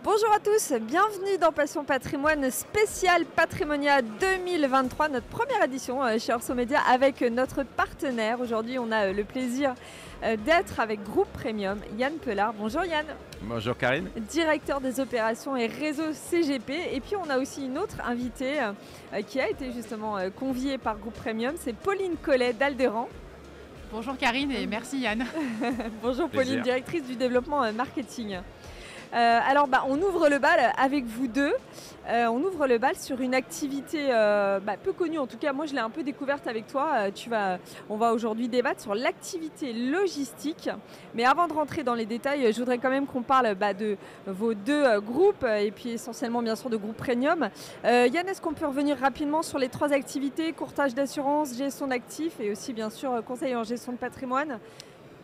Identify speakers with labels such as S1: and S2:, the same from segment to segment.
S1: Bonjour à tous, bienvenue dans Passion Patrimoine spécial Patrimonia 2023, notre première édition chez Orso Média avec notre partenaire. Aujourd'hui, on a le plaisir d'être avec Groupe Premium, Yann Pelard. Bonjour Yann.
S2: Bonjour Karine.
S1: Directeur des opérations et réseau CGP. Et puis on a aussi une autre invitée qui a été justement conviée par Groupe Premium, c'est Pauline Collet d'Alderan.
S3: Bonjour Karine et merci Yann.
S1: Bonjour Pauline, directrice du développement marketing. Alors on ouvre le bal avec vous deux, on ouvre le bal sur une activité peu connue, en tout cas moi je l'ai un peu découverte avec toi, on va aujourd'hui débattre sur l'activité logistique, mais avant de rentrer dans les détails, je voudrais quand même qu'on parle de vos deux groupes et puis essentiellement bien sûr de Groupe Premium. Yann, est-ce qu'on peut revenir rapidement sur les trois activités, courtage d'assurance, gestion d'actifs et aussi bien sûr conseil en gestion de patrimoine?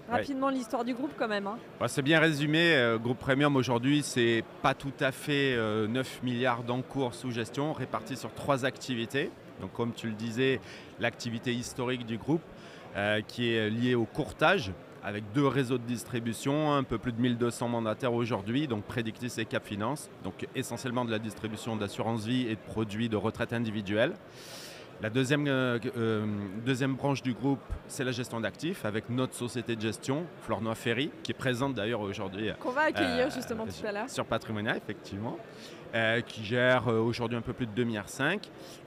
S1: Rapidement, l'histoire du groupe quand même.
S2: C'est bien résumé. Groupe Premium aujourd'hui, c'est pas tout à fait 9 milliards d'encours sous gestion répartis sur trois activités. Donc comme tu le disais, l'activité historique du groupe qui est liée au courtage avec deux réseaux de distribution, un peu plus de 1200 mandataires aujourd'hui, donc Predictis et Cap Finance, donc essentiellement de la distribution d'assurance vie et de produits de retraite individuelle. La deuxième branche du groupe, c'est la gestion d'actifs avec notre société de gestion, Flornoy Ferry, qui est présente d'ailleurs aujourd'hui.
S1: Qu'on va accueillir justement tout à l'heure.
S2: Sur Patrimonia, effectivement, qui gère aujourd'hui un peu plus de 2,5 milliards.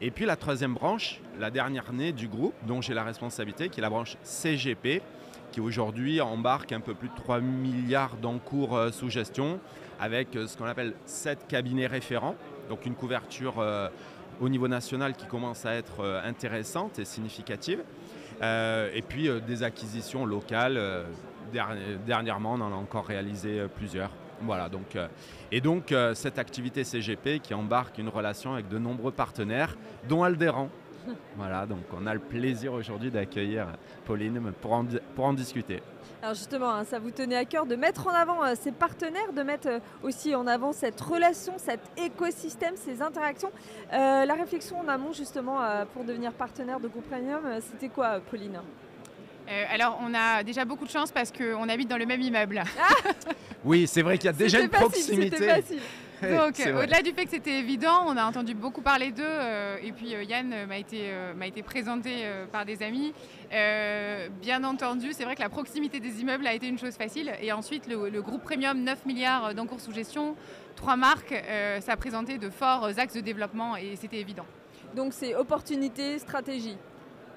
S2: Et puis la troisième branche, la dernière née du groupe, dont j'ai la responsabilité, qui est la branche CGP, qui aujourd'hui embarque un peu plus de 3 milliards d'encours sous gestion, avec ce qu'on appelle 7 cabinets référents, donc une couverture au niveau national qui commence à être intéressante et significative. Et puis des acquisitions locales. Dernièrement, on en a encore réalisé plusieurs. Voilà, donc cette activité CGP qui embarque une relation avec de nombreux partenaires, dont Alderan. Voilà, donc on a le plaisir aujourd'hui d'accueillir Pauline pour en discuter.
S1: Alors justement, ça vous tenait à cœur de mettre en avant ces partenaires, de mettre aussi en avant cette relation, cet écosystème, ces interactions. La réflexion en amont justement pour devenir partenaire de Groupe Premium, c'était quoi Pauline ?
S3: Alors on a déjà beaucoup de chance parce qu'on habite dans le même immeuble.
S2: Oui, c'est vrai qu'il y a déjà une proximité.
S1: C'était facile.
S3: Donc au-delà du fait que c'était évident, on a entendu beaucoup parler d'eux et puis Yann m'a été présenté par des amis. Bien entendu, c'est vrai que la proximité des immeubles a été une chose facile et ensuite le groupe Premium, 9 milliards d'encours sous gestion, 3 marques, ça présentait de forts axes de développement et c'était évident.
S1: Donc c'est opportunité, stratégie.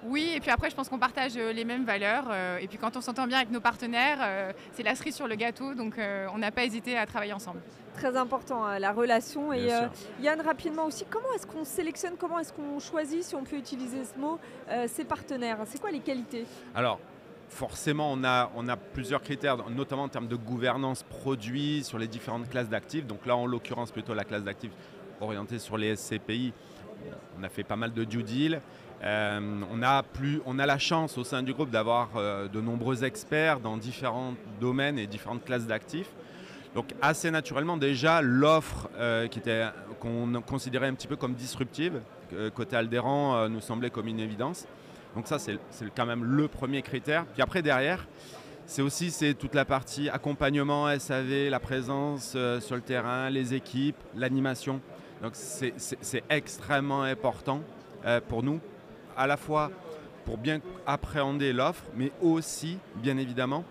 S3: Oui, et puis après, je pense qu'on partage les mêmes valeurs. Et puis quand on s'entend bien avec nos partenaires, c'est la cerise sur le gâteau. Donc on n'a pas hésité à travailler ensemble.
S1: Très important, la relation. Et
S2: Bien sûr.
S1: Yann, rapidement aussi, comment est-ce qu'on sélectionne, comment est-ce qu'on choisit, si on peut utiliser ce mot, ses partenaires? C'est quoi les qualités?
S2: Alors, forcément, on a plusieurs critères, notamment en termes de gouvernance produit sur les différentes classes d'actifs. Donc là, en l'occurrence, plutôt la classe d'actifs orientée sur les SCPI. On a fait pas mal de due deal. On a la chance au sein du groupe d'avoir de nombreux experts dans différents domaines et différentes classes d'actifs. Donc assez naturellement déjà l'offre qu'on considérait un petit peu comme disruptive, côté Alderan nous semblait comme une évidence. Donc ça c'est quand même le premier critère. Puis après derrière, c'est toute la partie accompagnement SAV, la présence sur le terrain, les équipes, l'animation. Donc c'est extrêmement important pour nous, à la fois pour bien appréhender l'offre, mais aussi, bien évidemment,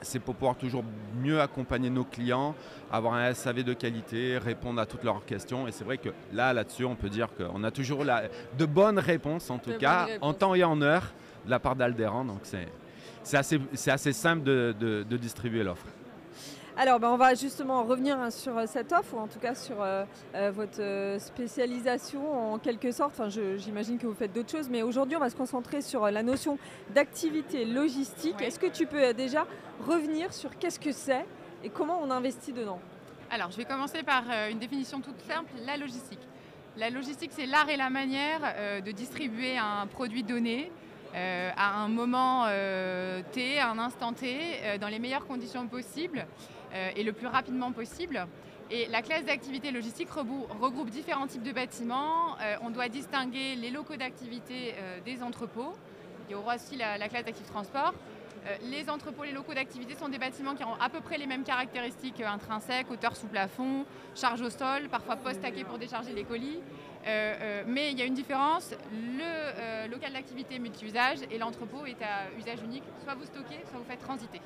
S2: c'est pour pouvoir toujours mieux accompagner nos clients, avoir un SAV de qualité, répondre à toutes leurs questions. Et c'est vrai que là-dessus, on peut dire qu'on a toujours de bonnes réponses, en tout cas, en temps et en heure, de la part d'Alderan. Donc c'est assez simple de distribuer l'offre.
S1: Alors, on va justement revenir sur cette offre, ou en tout cas sur votre spécialisation en quelque sorte. Enfin, j'imagine que vous faites d'autres choses, mais aujourd'hui, on va se concentrer sur la notion d'activité logistique.
S3: Ouais.
S1: Est-ce que tu peux déjà revenir sur qu'est-ce que c'est et comment on investit dedans?
S3: Alors, je vais commencer par une définition toute simple, la logistique. La logistique, c'est l'art et la manière de distribuer un produit donné à un moment T, à un instant T, dans les meilleures conditions possibles et le plus rapidement possible. Et la classe d'activité logistique regroupe différents types de bâtiments. On doit distinguer les locaux d'activité des entrepôts. Il y aura aussi la classe d'actifs transport. Les entrepôts, les locaux d'activité sont des bâtiments qui ont à peu près les mêmes caractéristiques intrinsèques, hauteur sous plafond, charge au sol, parfois post-stacké pour décharger les colis. Mais il y a une différence, le local d'activité multi-usage et l'entrepôt est à usage unique, soit vous stockez, soit vous faites transiter.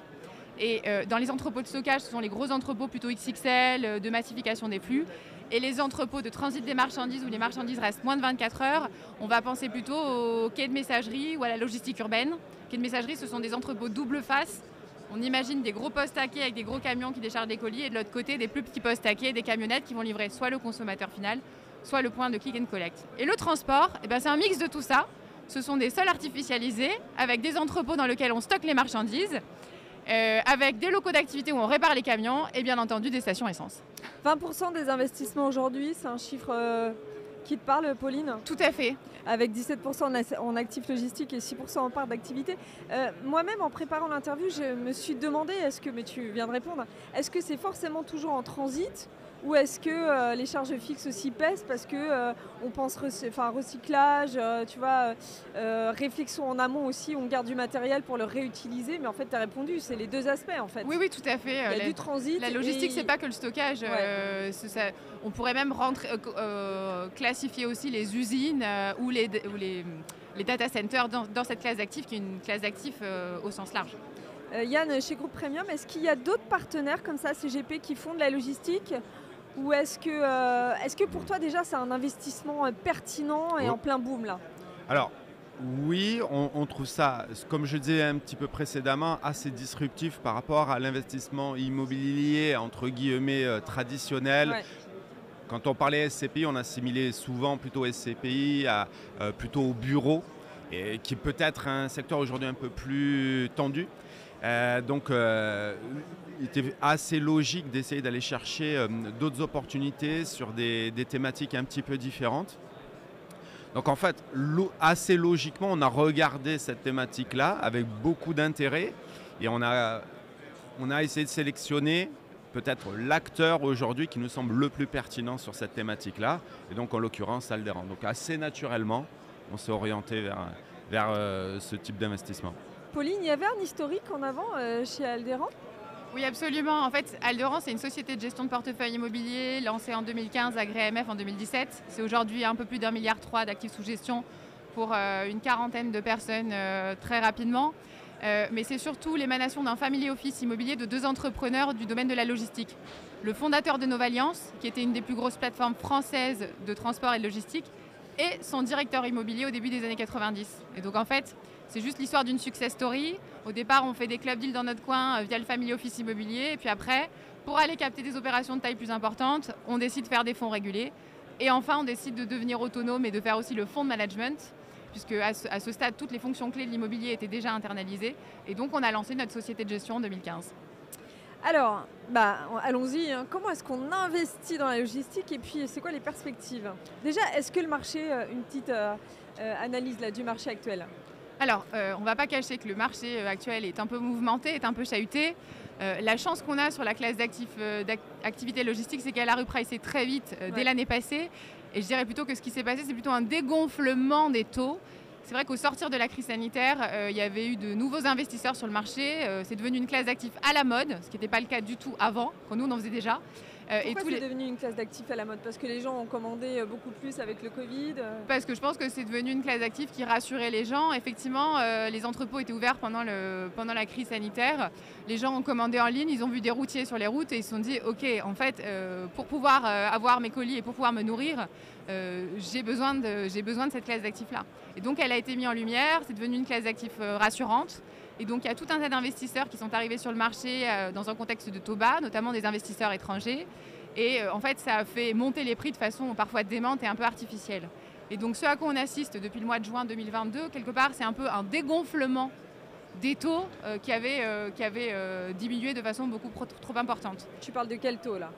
S3: Et dans les entrepôts de stockage, ce sont les gros entrepôts plutôt XXL, de massification des flux. Et les entrepôts de transit des marchandises où les marchandises restent moins de 24 heures, on va penser plutôt au quai de messagerie ou à la logistique urbaine. Quai de messagerie, ce sont des entrepôts double face. On imagine des gros postes stackés avec des gros camions qui déchargent des colis et de l'autre côté, des plus petits postes stackés, des camionnettes qui vont livrer soit le consommateur final, soit le point de click and collect. Et le transport, c'est un mix de tout ça. Ce sont des sols artificialisés avec des entrepôts dans lesquels on stocke les marchandises, avec des locaux d'activité où on répare les camions et bien entendu des stations essence.
S1: 20% des investissements aujourd'hui, c'est un chiffre qui te parle, Pauline?
S3: Tout à fait.
S1: Avec 17% en actifs logistiques et 6% en part d'activité. Moi-même, en préparant l'interview, je me suis demandé, mais tu viens de répondre, est-ce que c'est forcément toujours en transit ou est-ce que les charges fixes aussi pèsent parce que on pense recyclage, réflexion en amont aussi, on garde du matériel pour le réutiliser, mais en fait tu as répondu, c'est les deux aspects en fait.
S3: Oui, tout à fait.
S1: Il y a du transit.
S3: La logistique, c'est pas que le stockage. Ouais. On pourrait même classifier aussi les usines ou les data centers dans cette classe d'actifs qui est une classe d'actifs au sens large.
S1: Yann, chez Groupe Premium, est-ce qu'il y a d'autres partenaires comme ça, CGP, qui font de la logistique? Ou est-ce que pour toi déjà c'est un investissement pertinent et en plein boom là?
S2: Alors oui, on trouve ça, comme je disais un petit peu précédemment, assez disruptif par rapport à l'investissement immobilier entre guillemets traditionnel. Ouais. Quand on parlait SCPI, on assimilait souvent plutôt SCPI plutôt au bureau, et qui est peut-être un secteur aujourd'hui un peu plus tendu. Il était assez logique d'essayer d'aller chercher d'autres opportunités sur des thématiques un petit peu différentes. Donc en fait, assez logiquement, on a regardé cette thématique-là avec beaucoup d'intérêt et on a essayé de sélectionner peut-être l'acteur aujourd'hui qui nous semble le plus pertinent sur cette thématique-là, et donc en l'occurrence Alderan. Donc assez naturellement, on s'est orienté vers ce type d'investissement.
S1: Pauline, il y avait un historique en avant chez Alderan?
S3: Oui, absolument. En fait, Alderan, c'est une société de gestion de portefeuille immobilier lancée en 2015, agréée AMF en 2017. C'est aujourd'hui un peu plus d'1,3 milliard d'actifs sous gestion pour une quarantaine de personnes très rapidement. Mais c'est surtout l'émanation d'un family office immobilier de 2 entrepreneurs du domaine de la logistique. Le fondateur de Novalliance, qui était une des plus grosses plateformes françaises de transport et de logistique, et son directeur immobilier au début des années 90. Et donc en fait, c'est juste l'histoire d'une success story. Au départ, on fait des club deals dans notre coin via le family office immobilier. Et puis après, pour aller capter des opérations de taille plus importante, on décide de faire des fonds régulés. Et enfin, on décide de devenir autonome et de faire aussi le fonds de management, puisque à ce stade, toutes les fonctions clés de l'immobilier étaient déjà internalisées. Et donc, on a lancé notre société de gestion en 2015.
S1: Alors, allons-y. Comment est-ce qu'on investit dans la logistique et puis c'est quoi les perspectives? Déjà, est-ce que le marché, une petite analyse là, du marché actuel?
S3: Alors, on ne va pas cacher que le marché actuel est un peu mouvementé, est un peu chahuté. La chance qu'on a sur la classe d'activité logistique, c'est qu'elle a repricé très vite dès l'année passée. Et je dirais plutôt que ce qui s'est passé, c'est plutôt un dégonflement des taux. C'est vrai qu'au sortir de la crise sanitaire, il y avait eu de nouveaux investisseurs sur le marché. C'est devenu une classe d'actifs à la mode, ce qui n'était pas le cas du tout avant, quand nous on en faisait déjà.
S1: Pourquoi c'est devenu une classe d'actifs à la mode? Parce que les gens ont commandé beaucoup plus avec le Covid?
S3: Parce que je pense que c'est devenu une classe d'actifs qui rassurait les gens. Effectivement, les entrepôts étaient ouverts pendant la crise sanitaire. Les gens ont commandé en ligne, ils ont vu des routiers sur les routes et ils se sont dit « Ok, en fait, pour pouvoir avoir mes colis et pour pouvoir me nourrir, j'ai besoin de cette classe d'actifs-là. » Et donc, elle a été mise en lumière, c'est devenu une classe d'actifs rassurante. Et donc, il y a tout un tas d'investisseurs qui sont arrivés sur le marché dans un contexte de taux bas, notamment des investisseurs étrangers. Et en fait, ça a fait monter les prix de façon parfois démente et un peu artificielle. Et donc, ce à quoi on assiste depuis le mois de juin 2022, quelque part, c'est un peu un dégonflement des taux qui avaient diminué de façon beaucoup trop importante.
S1: Tu parles de quel taux, là?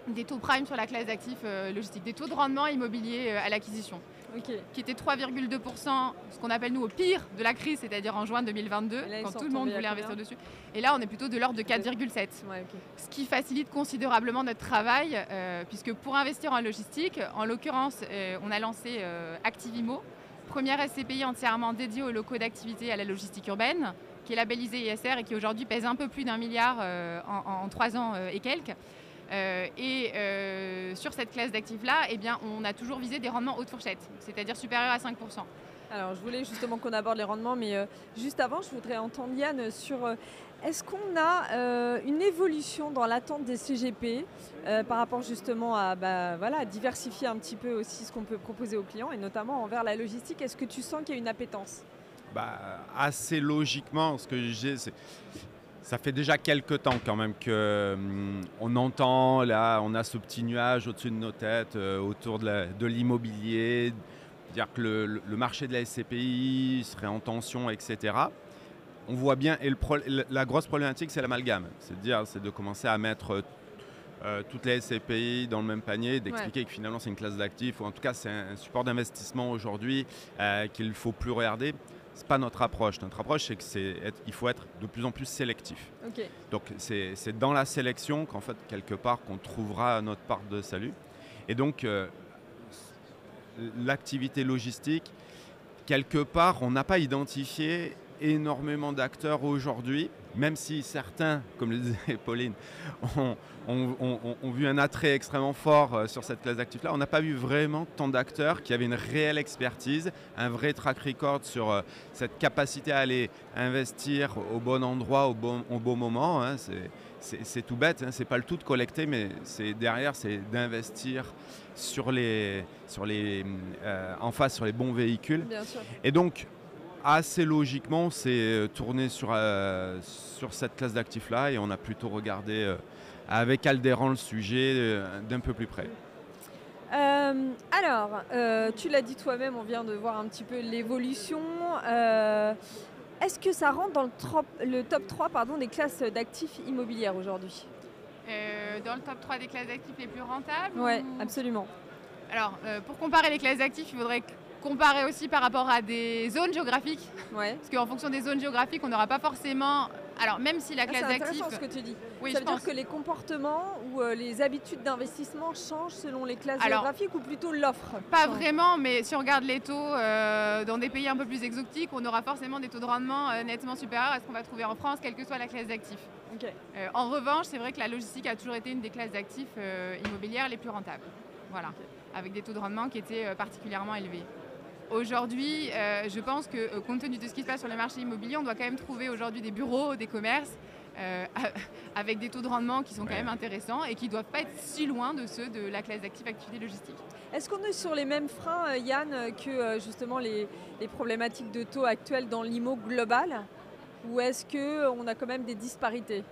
S3: Des taux prime sur la classe d'actifs logistiques, des taux de rendement immobilier à l'acquisition.
S1: Okay.
S3: Qui était 3,2%, ce qu'on appelle nous au pire de la crise, c'est-à-dire en juin 2022, quand tout le monde voulait investir dessus. Et là, on est plutôt de l'ordre de 4,7%.
S1: Ouais, okay.
S3: Ce qui facilite considérablement notre travail, puisque pour investir en logistique, en l'occurrence, on a lancé Activimo, première SCPI entièrement dédiée aux locaux d'activité à la logistique urbaine, qui est labellisé ISR et qui aujourd'hui pèse un peu plus d'1 milliard en 3 ans et quelques. Sur cette classe d'actifs-là, eh bien, on a toujours visé des rendements haute fourchette, c'est-à-dire supérieurs à 5%.
S1: Alors, je voulais justement qu'on aborde les rendements, mais juste avant, je voudrais entendre Yann sur est-ce qu'on a une évolution dans l'attente des CGP par rapport justement à diversifier un petit peu aussi ce qu'on peut proposer aux clients et notamment envers la logistique. Est-ce que tu sens qu'il y a une appétence ?
S2: Assez logiquement, ce que j'ai, c'est... Ça fait déjà quelques temps quand même qu'on entend, là, on a ce petit nuage au-dessus de nos têtes autour de l'immobilier, dire que le marché de la SCPI serait en tension, etc. On voit bien, et la grosse problématique, c'est l'amalgame. C'est de commencer à mettre toutes les SCPI dans le même panier, d'expliquer que finalement c'est une classe d'actifs, ou en tout cas c'est un support d'investissement aujourd'hui qu'il ne faut plus regarder. Ce n'est pas notre approche. Notre approche, c'est qu'il faut être de plus en plus sélectif.
S1: Okay.
S2: Donc, c'est dans la sélection qu'en fait, quelque part, qu'on trouvera notre part de salut. Et donc, l'activité logistique, quelque part, on n'a pas identifié énormément d'acteurs aujourd'hui, même si certains, comme le disait Pauline, ont vu un attrait extrêmement fort sur cette classe d'actifs-là. On n'a pas vu vraiment tant d'acteurs qui avaient une réelle expertise, un vrai track record sur cette capacité à aller investir au bon endroit, au bon moment. Hein. C'est tout bête, hein. C'est pas le tout de collecter, mais derrière, c'est d'investir en face sur les bons véhicules.
S1: Bien sûr.
S2: Et donc, assez logiquement, c'est tourné sur cette classe d'actifs-là et on a plutôt regardé avec Aldéran le sujet d'un peu plus près.
S1: Tu l'as dit toi-même, on vient de voir un petit peu l'évolution. Est-ce que ça rentre dans le top 3 des classes d'actifs immobilières aujourd'hui ?
S3: Dans le top 3 des classes d'actifs les plus rentables ?
S1: Oui, absolument.
S3: Alors, pour comparer les classes d'actifs, il faudrait comparer aussi par rapport à des zones géographiques.
S1: Ouais.
S3: Parce qu'en fonction des zones géographiques, on n'aura pas forcément... Alors, même si la classe d'actifs...
S1: C'est intéressant ce que tu dis.
S3: Oui,
S1: ça veut dire que les comportements ou les habitudes d'investissement changent selon les classes géographiques ou plutôt l'offre ?
S3: Pas vraiment, mais si on regarde les taux dans des pays un peu plus exotiques, on aura forcément des taux de rendement nettement supérieurs à ce qu'on va trouver en France, quelle que soit la classe d'actifs.
S1: Okay.
S3: En revanche, c'est vrai que la logistique a toujours été une des classes d'actifs immobilières les plus rentables. Voilà, avec des taux de rendement qui étaient particulièrement élevés. Aujourd'hui, je pense que compte tenu de ce qui se passe sur les marchés immobiliers, on doit quand même trouver aujourd'hui des bureaux, des commerces avec des taux de rendement qui sont quand même intéressants et qui ne doivent pas être si loin de ceux de la classe d'actifs activité logistique.
S1: Est-ce qu'on est sur les mêmes freins, Yann, que justement les problématiques de taux actuelles dans l'IMO global ? Ou est-ce qu'on a quand même des disparités ?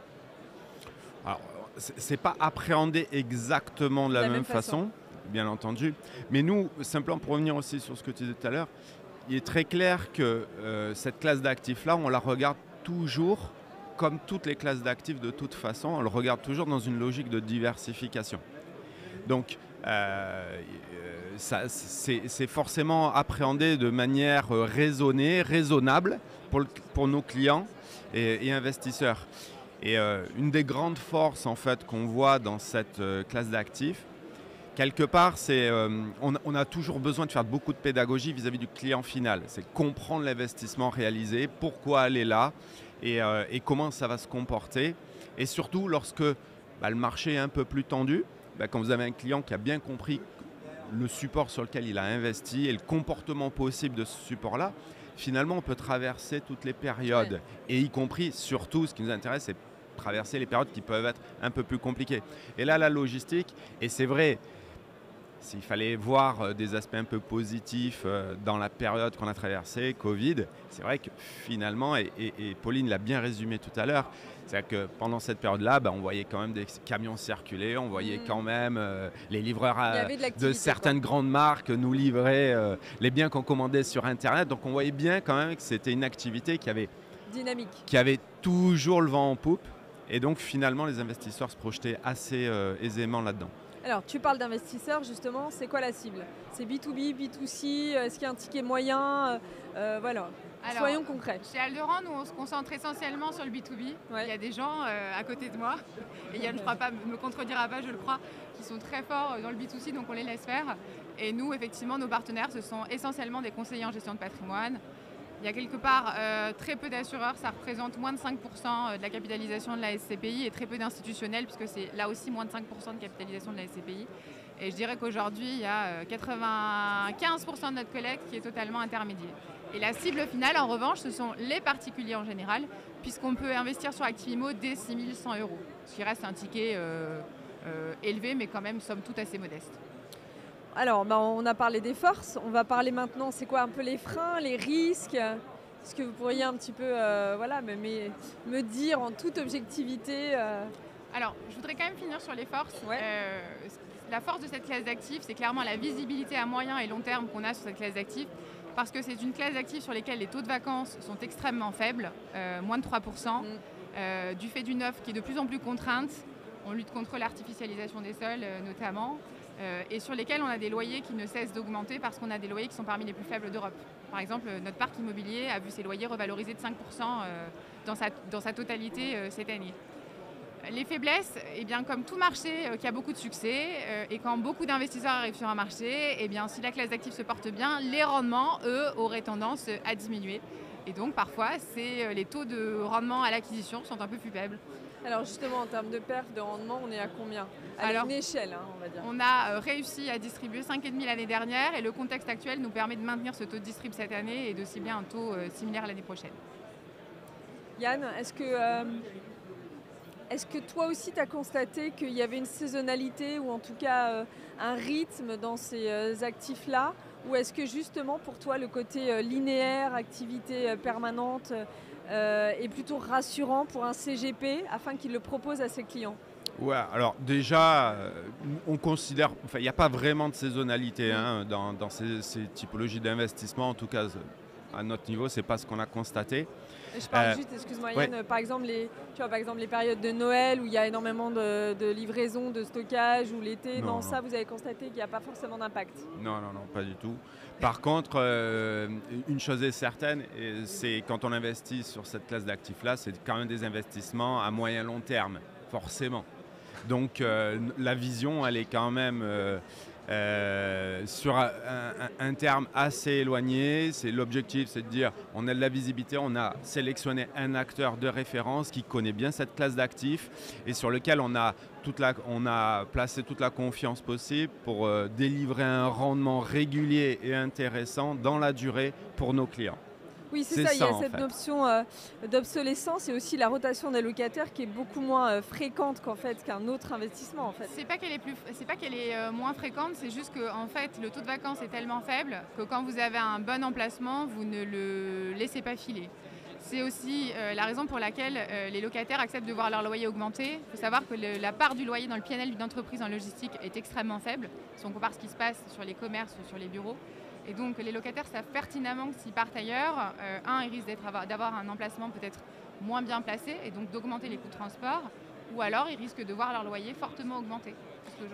S2: Alors, c'est pas appréhendé exactement de la même façon. Bien entendu. Mais nous, simplement pour revenir aussi sur ce que tu disais tout à l'heure, il est très clair que cette classe d'actifs-là, on la regarde toujours, comme toutes les classes d'actifs de toute façon, on le regarde toujours dans une logique de diversification. Donc, c'est forcément appréhendé de manière raisonnée, raisonnable pour nos clients et investisseurs. Et une des grandes forces en fait, qu'on voit dans cette classe d'actifs, quelque part, on a toujours besoin de faire beaucoup de pédagogie vis-à-vis du client final. C'est comprendre l'investissement réalisé, pourquoi aller là et comment ça va se comporter. Et surtout, lorsque le marché est un peu plus tendu, quand vous avez un client qui a bien compris le support sur lequel il a investi et le comportement possible de ce support-là, finalement, on peut traverser toutes les périodes. Ouais. Et y compris, surtout, ce qui nous intéresse, c'est traverser les périodes qui peuvent être un peu plus compliquées. Et là, la logistique, et c'est vrai, s'il fallait voir des aspects un peu positifs dans la période qu'on a traversée, Covid, c'est vrai que finalement, et Pauline l'a bien résumé tout à l'heure, c'est-à-dire que pendant cette période-là, on voyait quand même des camions circuler, on voyait quand même les livreurs de certaines grandes marques nous livrer les biens qu'on commandait sur Internet. Donc on voyait bien quand même que c'était une activité qui avait,
S1: dynamique,
S2: qui avait toujours le vent en poupe. Et donc finalement, les investisseurs se projetaient assez aisément là-dedans.
S1: Alors, tu parles d'investisseurs, justement, c'est quoi la cible ? C'est B2B, B2C ? Est-ce qu'il y a un ticket moyen ? Voilà. Alors, soyons concrets.
S3: Chez Aldéran, nous, on se concentre essentiellement sur le B2B. Ouais. Il y a des gens à côté de moi, et Yann ne me contredira pas, je le crois, qui sont très forts dans le B2C, donc on les laisse faire. Et nous, effectivement, nos partenaires, ce sont essentiellement des conseillers en gestion de patrimoine, Il y a quelque part très peu d'assureurs, ça représente moins de 5% de la capitalisation de la SCPI et très peu d'institutionnels puisque c'est là aussi moins de 5% de capitalisation de la SCPI. Et je dirais qu'aujourd'hui, il y a 95% de notre collecte qui est totalement intermédiaire. Et la cible finale, en revanche, ce sont les particuliers en général, puisqu'on peut investir sur Activimo dès 6 100 €, ce qui reste un ticket élevé, mais quand même, somme toute, assez modeste.
S1: Alors, on a parlé des forces, on va parler maintenant, c'est quoi un peu les freins, les risques? Est-ce que vous pourriez un petit peu me dire en toute objectivité
S3: Alors, je voudrais quand même finir sur les forces.
S1: Ouais.
S3: La force de cette classe d'actifs, c'est clairement la visibilité à moyen et long terme qu'on a sur cette classe d'actifs, parce que c'est une classe d'actifs sur lesquelles les taux de vacances sont extrêmement faibles, moins de 3%, du fait d'une offre qui est de plus en plus contrainte. On lutte contre l'artificialisation des sols notamment, et sur lesquels on a des loyers qui ne cessent d'augmenter parce qu'on a des loyers qui sont parmi les plus faibles d'Europe. Par exemple, notre parc immobilier a vu ses loyers revalorisés de 5% dans sa totalité cette année. Les faiblesses, eh bien, comme tout marché qui a beaucoup de succès et quand beaucoup d'investisseurs arrivent sur un marché, eh bien, si la classe d'actifs se porte bien, les rendements, eux, auraient tendance à diminuer. Et donc, parfois, les taux de rendement à l'acquisition sont un peu plus faibles.
S1: Alors justement, en termes de perf, de rendement, on est à combien? À une échelle, on va dire.
S3: On a réussi à distribuer 5,5 l'année dernière et le contexte actuel nous permet de maintenir ce taux de distrib cette année et de cibler un taux similaire l'année prochaine.
S1: Yann, est-ce que toi aussi tu as constaté qu'il y avait une saisonnalité ou en tout cas un rythme dans ces actifs-là? Ou est-ce que justement pour toi le côté linéaire, activité permanente est plutôt rassurant pour un CGP afin qu'il le propose à ses clients?
S2: Ouais, alors déjà, on considère, il n'y a pas vraiment de saisonnalité dans ces typologies d'investissement, en tout cas à notre niveau, c'est pas ce qu'on a constaté.
S1: Je parle juste, excuse-moi Yann, par exemple les périodes de Noël où il y a énormément de livraisons, de stockage, ou l'été, non, ça vous avez constaté qu'il n'y a pas forcément d'impact?
S2: Non, pas du tout. Par contre, une chose est certaine, c'est quand on investit sur cette classe d'actifs-là, c'est quand même des investissements à moyen long terme, forcément. Donc la vision, elle est quand même sur un terme assez éloigné. L'objectif, c'est de dire on a de la visibilité, on a sélectionné un acteur de référence qui connaît bien cette classe d'actifs et sur lequel on a placé toute la confiance possible pour délivrer un rendement régulier et intéressant dans la durée pour nos clients.
S1: Oui, c'est ça, il y a cette notion d'obsolescence et aussi la rotation des locataires qui est beaucoup moins fréquente qu'un autre investissement.
S3: C'est pas qu'elle est moins fréquente, c'est juste que en fait, le taux de vacances est tellement faible que quand vous avez un bon emplacement, vous ne le laissez pas filer. C'est aussi la raison pour laquelle les locataires acceptent de voir leur loyer augmenter. Il faut savoir que la part du loyer dans le PNL d'une entreprise en logistique est extrêmement faible, si on compare ce qui se passe sur les commerces ou sur les bureaux. Et donc les locataires savent pertinemment que s'ils partent ailleurs, ils risquent d'avoir un emplacement peut-être moins bien placé et donc d'augmenter les coûts de transport, ou alors ils risquent de voir leur loyer fortement augmenter.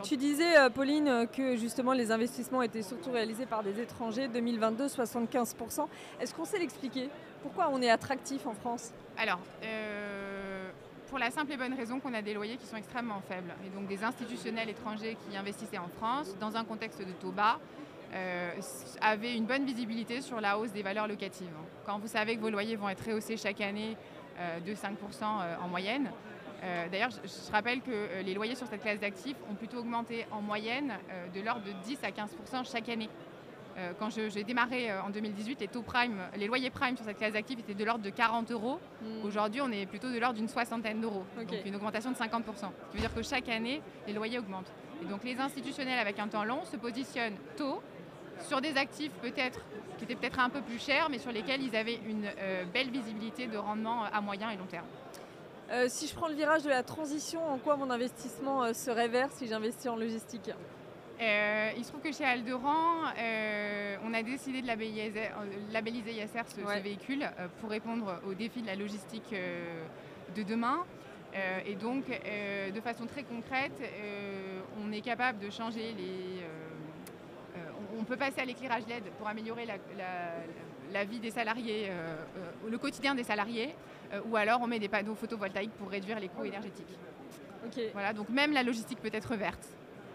S1: Tu disais, Pauline, que justement les investissements étaient surtout réalisés par des étrangers, 2022, 75%. Est-ce qu'on sait l'expliquer? Pourquoi on est attractif en France?
S3: Alors, pour la simple et bonne raison qu'on a des loyers qui sont extrêmement faibles. Et donc des institutionnels étrangers qui investissaient en France, dans un contexte de taux bas, avaient une bonne visibilité sur la hausse des valeurs locatives. Quand vous savez que vos loyers vont être rehaussés chaque année de 5% en moyenne, d'ailleurs je rappelle que les loyers sur cette classe d'actifs ont plutôt augmenté en moyenne de l'ordre de 10 à 15% chaque année. Quand j'ai démarré en 2018, les loyers prime sur cette classe d'actifs étaient de l'ordre de 40 €. Aujourd'hui, on est plutôt de l'ordre d'une soixantaine d'euros, donc une augmentation de 50%. Ce qui veut dire que chaque année, les loyers augmentent. Et donc les institutionnels avec un temps long se positionnent tôt sur des actifs qui étaient peut-être un peu plus chers, mais sur lesquels ils avaient une belle visibilité de rendement à moyen et long terme.
S1: Si je prends le virage de la transition, en quoi mon investissement se réverse si j'investis en logistique?
S3: Il se trouve que chez Alderan, on a décidé de labelliser ISR ce véhicule pour répondre aux défis de la logistique de demain. Et donc, de façon très concrète, on est capable de changer on peut passer à l'éclairage LED pour améliorer la vie des salariés, le quotidien des salariés, ou alors on met des panneaux photovoltaïques pour réduire les coûts énergétiques. Voilà, donc même la logistique peut être verte.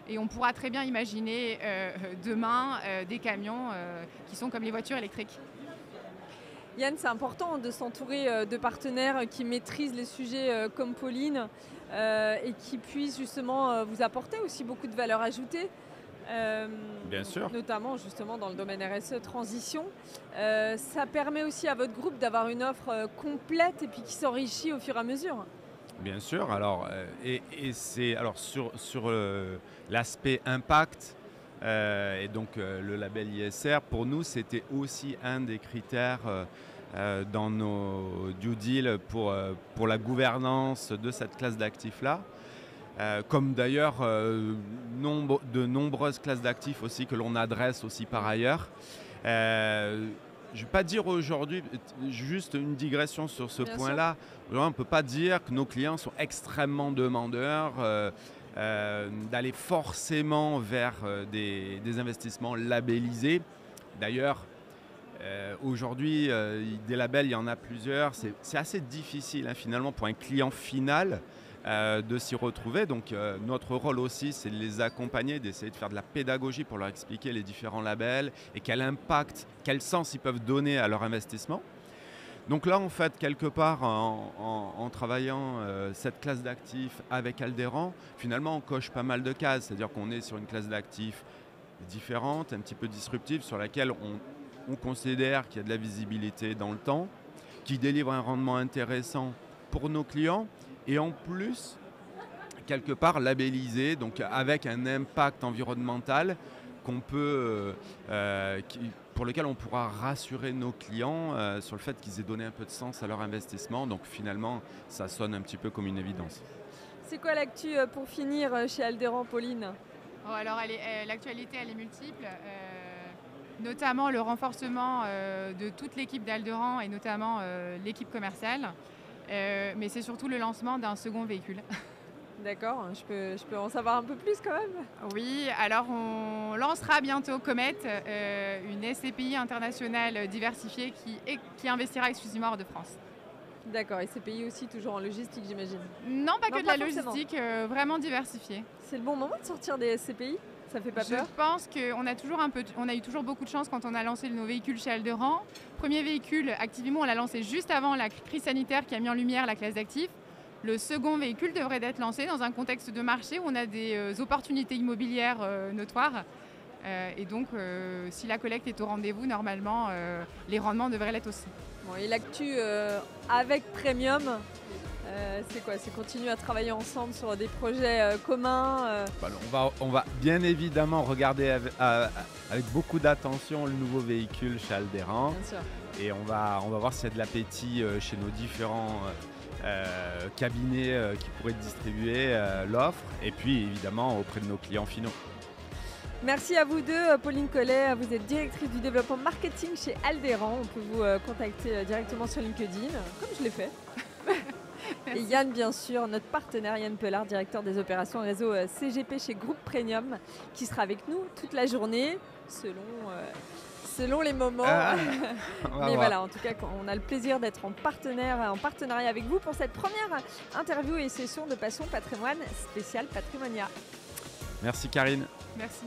S3: Et on pourra très bien imaginer demain des camions qui sont comme les voitures électriques.
S1: Yann, c'est important de s'entourer de partenaires qui maîtrisent les sujets comme Pauline et qui puissent justement vous apporter aussi beaucoup de valeur ajoutée.
S2: Bien sûr.
S1: Notamment justement dans le domaine RSE transition. Ça permet aussi à votre groupe d'avoir une offre complète et puis qui s'enrichit au fur et à mesure.
S2: Bien sûr. Alors, c'est alors sur l'aspect impact et donc le label ISR, pour nous, c'était aussi un des critères dans nos due deals pour la gouvernance de cette classe d'actifs-là. Comme d'ailleurs de nombreuses classes d'actifs aussi que l'on adresse aussi par ailleurs. Je ne vais pas dire aujourd'hui, juste une digression sur ce point-là. On ne peut pas dire que nos clients sont extrêmement demandeurs d'aller forcément vers des investissements labellisés. D'ailleurs, aujourd'hui, des labels, il y en a plusieurs. C'est assez difficile finalement pour un client final de s'y retrouver. Donc notre rôle aussi, c'est de les accompagner, d'essayer de faire de la pédagogie pour leur expliquer les différents labels et quel impact, quel sens ils peuvent donner à leur investissement. Donc là, en fait, quelque part, en travaillant cette classe d'actifs avec Alderan, finalement, on coche pas mal de cases. C'est-à-dire qu'on est sur une classe d'actifs différente, un petit peu disruptive, sur laquelle on considère qu'il y a de la visibilité dans le temps, qui délivre un rendement intéressant pour nos clients, et en plus, quelque part labellisé, donc avec un impact environnemental qu'on peut, pour lequel on pourra rassurer nos clients sur le fait qu'ils aient donné un peu de sens à leur investissement. Donc finalement, ça sonne un petit peu comme une évidence.
S1: C'est quoi l'actu pour finir chez Alderan, Pauline ?
S3: Alors l'actualité, elle est multiple. Notamment le renforcement de toute l'équipe d'Alderan et notamment l'équipe commerciale. Mais c'est surtout le lancement d'un second véhicule.
S1: D'accord, je peux en savoir un peu plus quand même.
S3: Oui, alors on lancera bientôt Comet, une SCPI internationale diversifiée qui investira exclusivement hors de France.
S1: D'accord, et SCPI aussi toujours en logistique, j'imagine?
S3: Non, pas que de la logistique, vraiment diversifiée.
S1: C'est le bon moment de sortir des SCPI? Ça fait pas peur?
S3: Je pense qu'on a eu toujours beaucoup de chance quand on a lancé nos véhicules chez Alderan. Premier véhicule, Activimo, on l'a lancé juste avant la crise sanitaire qui a mis en lumière la classe d'actifs. Le second véhicule devrait être lancé dans un contexte de marché où on a des opportunités immobilières notoires. Et donc, si la collecte est au rendez-vous, normalement, les rendements devraient l'être aussi.
S1: Bon, et l'actu avec Premium, c'est quoi? C'est continuer à travailler ensemble sur des projets communs
S2: on va bien évidemment regarder avec beaucoup d'attention le nouveau véhicule chez Alderan.
S1: Bien sûr.
S2: Et on va voir s'il y a de l'appétit chez nos différents cabinets qui pourraient distribuer l'offre. Et puis évidemment auprès de nos clients finaux.
S1: Merci à vous deux. Pauline Collet, vous êtes directrice du développement marketing chez Alderan. On peut vous contacter directement sur LinkedIn, comme je l'ai fait. Et Yann, bien sûr, notre partenaire Yann Pelard, directeur des opérations réseau CGP chez Groupe Premium, qui sera avec nous toute la journée, selon les moments. Mais voilà, en tout cas, on a le plaisir d'être en partenariat avec vous pour cette première interview et session de Passion Patrimoine spéciale Patrimonia.
S2: Merci Karine.
S3: Merci.